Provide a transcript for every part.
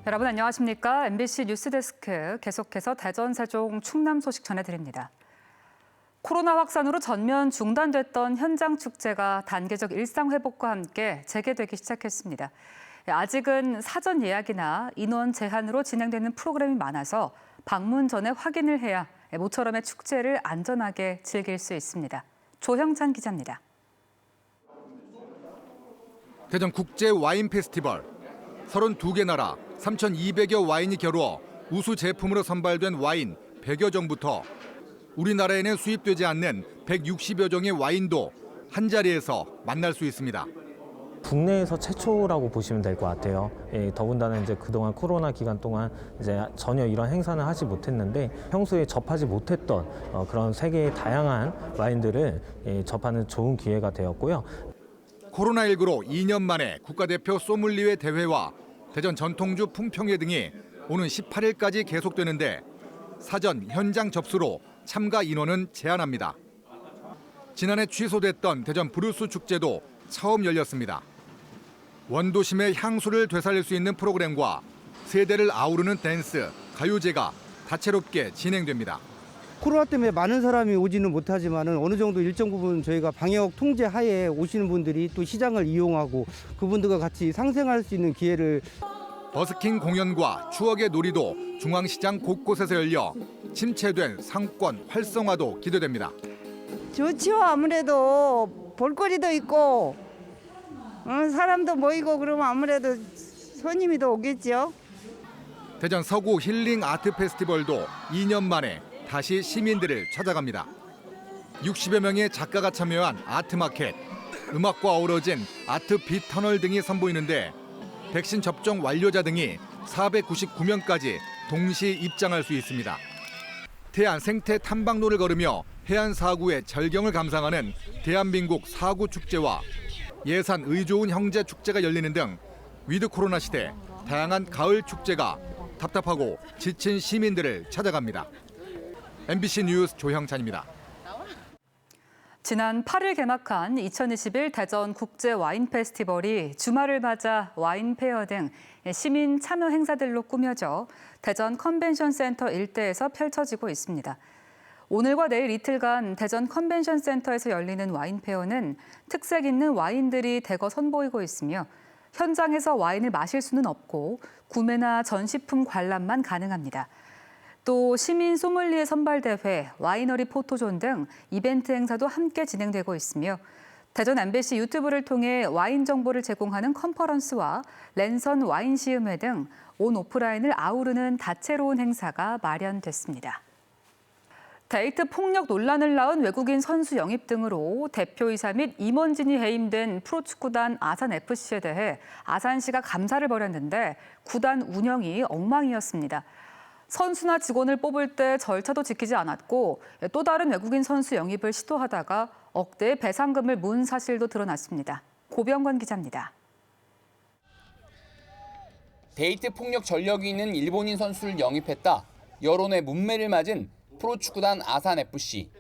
여러분 안녕하십니까? MBC 뉴스데스크 계속해서 대전, 세종, 충남 소식 전해드립니다. 코로나 확산으로 전면 중단됐던 현장 축제가 단계적 일상 회복과 함께 재개되기 시작했습니다. 아직은 사전 예약이나 인원 제한으로 진행되는 프로그램이 많아서 방문 전에 확인을 해야 모처럼의 축제를 안전하게 즐길 수 있습니다. 조형찬 기자입니다. 대전 국제 와인 페스티벌. 32개 나라 3,200여 와인이 겨루어 우수 제품으로 선발된 와인 100여 종부터 우리나라에는 수입되지 않는 160여 종의 와인도 한자리에서 만날 수 있습니다. 국내에서 최초라고 보시면 될 것 같아요. 더군다나 이제 그동안 코로나 기간 동안 이제 전혀 이런 행사는 하지 못했는데 평소에 접하지 못했던 그런 세계의 다양한 와인들을 접하는 좋은 기회가 되었고요. 코로나19로 2년 만에 국가대표 소믈리에 대회와 대전 전통주 품평회 등이 오는 18일까지 계속되는데 사전 현장 접수로 참가 인원은 제한합니다. 지난해 취소됐던 대전 브루스 축제도 처음 열렸습니다. 원도심의 향수를 되살릴 수 있는 프로그램과 세대를 아우르는 댄스, 가요제가 다채롭게 진행됩니다. 코로나 때문에 많은 사람이 오지는 못하지만 어느 정도 일정 부분 저희가 방역 통제 하에 오시는 분들이 또 시장을 이용하고 그분들과 같이 상생할 수 있는 기회를 버스킹 공연과 추억의 놀이도 중앙시장 곳곳에서 열려 침체된 상권 활성화도 기대됩니다. 좋죠. 아무래도 볼거리도 있고 사람도 모이고 그러면 아무래도 손님이 더 오겠죠. 대전 서구 힐링 아트 페스티벌도 2년 만에 다시 시민들을 찾아갑니다. 60여 명의 작가가 참여한 아트마켓, 음악과 어우러진 아트 빛 터널 등이 선보이는데 백신 접종 완료자 등이 499명까지 동시 입장할 수 있습니다. 태안 생태 탐방로를 걸으며 해안 사구의 절경을 감상하는 대한민국 사구 축제와 예산 의 좋은 형제 축제가 열리는 등 위드 코로나 시대 다양한 가을 축제가 답답하고 지친 시민들을 찾아갑니다. MBC 뉴스 조형찬입니다. 지난 8일 개막한 2021 대전 국제 와인 페스티벌이 주말을 맞아 와인 페어 등 시민 참여 행사들로 꾸며져 대전 컨벤션 센터 일대에서 펼쳐지고 있습니다. 오늘과 내일 이틀간 대전 컨벤션 센터에서 열리는 와인 페어는 특색 있는 와인들이 대거 선보이고 있으며 현장에서 와인을 마실 수는 없고 구매나 전시품 관람만 가능합니다. 또 시민 소믈리에 선발대회, 와이너리 포토존 등 이벤트 행사도 함께 진행되고 있으며 대전 MBC 유튜브를 통해 와인 정보를 제공하는 컨퍼런스와 랜선 와인 시음회 등 온 오프라인을 아우르는 다채로운 행사가 마련됐습니다. 데이트 폭력 논란을 낳은 외국인 선수 영입 등으로 대표이사 및 임원진이 해임된 프로축구단 아산FC에 대해 아산시가 감사를 벌였는데 구단 운영이 엉망이었습니다. 선수나 직원을 뽑을 때 절차도 지키지 않았고 또 다른 외국인 선수 영입을 시도하다가 억대의 배상금을 문 사실도 드러났습니다. 고병건 기자입니다. 데이트 폭력 전력이 있는 일본인 선수를 영입했다. 여론의 문매를 맞은 프로축구단 아산FC.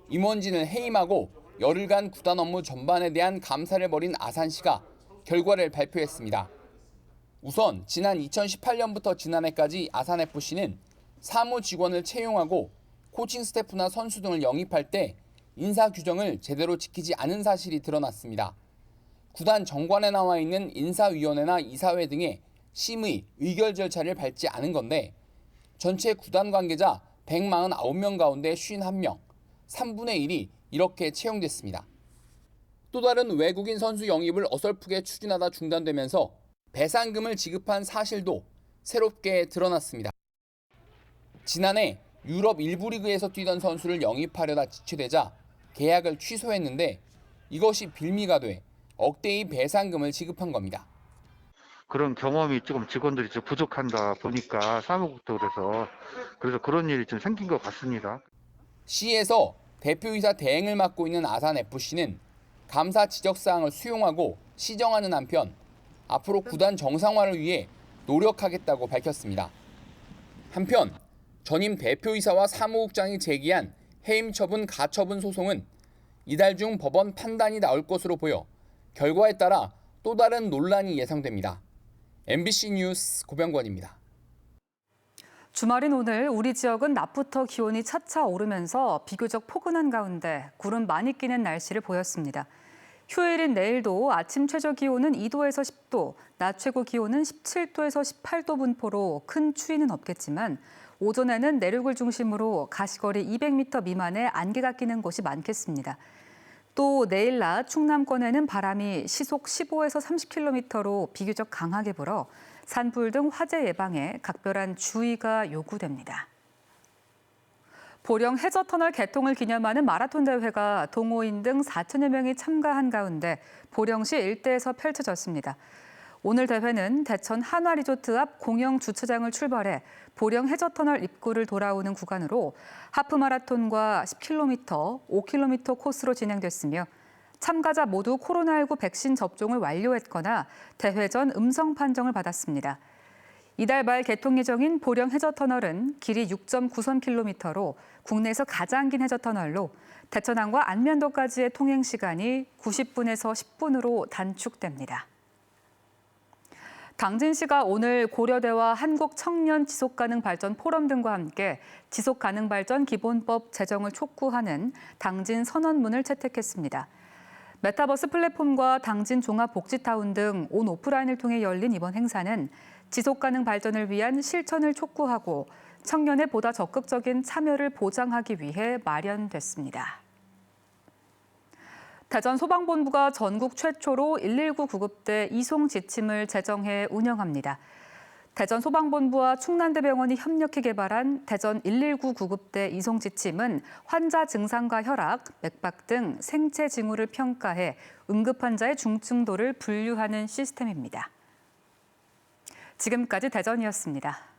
임원진을 해임하고 열흘간 구단 업무 전반에 대한 감사를 벌인 아산시가 결과를 발표했습니다. 우선 지난 2018년부터 지난해까지 아산FC는 사무 직원을 채용하고 코칭 스태프나 선수 등을 영입할 때 인사 규정을 제대로 지키지 않은 사실이 드러났습니다. 구단 정관에 나와 있는 인사위원회나 이사회 등의 심의, 의결 절차를 밟지 않은 건데 전체 구단 관계자 149명 가운데 51명, 3분의 1이 이렇게 채용됐습니다. 또 다른 외국인 선수 영입을 어설프게 추진하다 중단되면서 배상금을 지급한 사실도 새롭게 드러났습니다. 지난해 유럽 일부 리그에서 뛰던 선수를 영입하려다 지체되자 계약을 취소했는데 이것이 빌미가 돼 억대의 배상금을 지급한 겁니다. 그런 경험이 조금 직원들이 좀 부족한다 보니까 사무국도 그래서 그런 일이 좀 생긴 것 같습니다. 시에서 대표이사 대행을 맡고 있는 아산FC는 감사 지적사항을 수용하고 시정하는 한편 앞으로 구단 정상화를 위해 노력하겠다고 밝혔습니다. 한편 전임 대표이사와 사무국장이 제기한 해임 처분 가처분 소송은 이달 중 법원 판단이 나올 것으로 보여 결과에 따라 또 다른 논란이 예상됩니다. MBC 뉴스 고병권입니다. 주말인 오늘 우리 지역은 낮부터 기온이 차차 오르면서 비교적 포근한 가운데 구름 많이 끼는 날씨를 보였습니다. 휴일인 내일도 아침 최저 기온은 2도에서 10도, 낮 최고 기온은 17도에서 18도 분포로 큰 추위는 없겠지만 오전에는 내륙을 중심으로 가시거리 200m 미만의 안개가 끼는 곳이 많겠습니다. 또 내일 낮 충남권에는 바람이 시속 15에서 30km로 비교적 강하게 불어 산불 등 화재 예방에 각별한 주의가 요구됩니다. 보령 해저터널 개통을 기념하는 마라톤 대회가 동호인 등 4천여 명이 참가한 가운데 보령시 일대에서 펼쳐졌습니다. 오늘 대회는 대천 한화리조트 앞 공영 주차장을 출발해 보령 해저터널 입구를 돌아오는 구간으로 하프마라톤과 10km, 5km 코스로 진행됐으며 참가자 모두 코로나19 백신 접종을 완료했거나 대회 전 음성 판정을 받았습니다. 이달 말 개통 예정인 보령 해저터널은 길이 6.93km로 국내에서 가장 긴 해저터널로 대천항과 안면도까지의 통행 시간이 90분에서 10분으로 단축됩니다. 당진시가 오늘 고려대와 한국청년지속가능발전 포럼 등과 함께 지속가능발전 기본법 제정을 촉구하는 당진 선언문을 채택했습니다. 메타버스 플랫폼과 당진 종합복지타운 등 온 오프라인을 통해 열린 이번 행사는 지속가능 발전을 위한 실천을 촉구하고 청년의 보다 적극적인 참여를 보장하기 위해 마련됐습니다. 대전 소방본부가 전국 최초로 119 구급대 이송 지침을 제정해 운영합니다. 대전 소방본부와 충남대병원이 협력해 개발한 대전 119 구급대 이송 지침은 환자 증상과 혈압, 맥박 등 생체 징후를 평가해 응급 환자의 중증도를 분류하는 시스템입니다. 지금까지 대전이었습니다.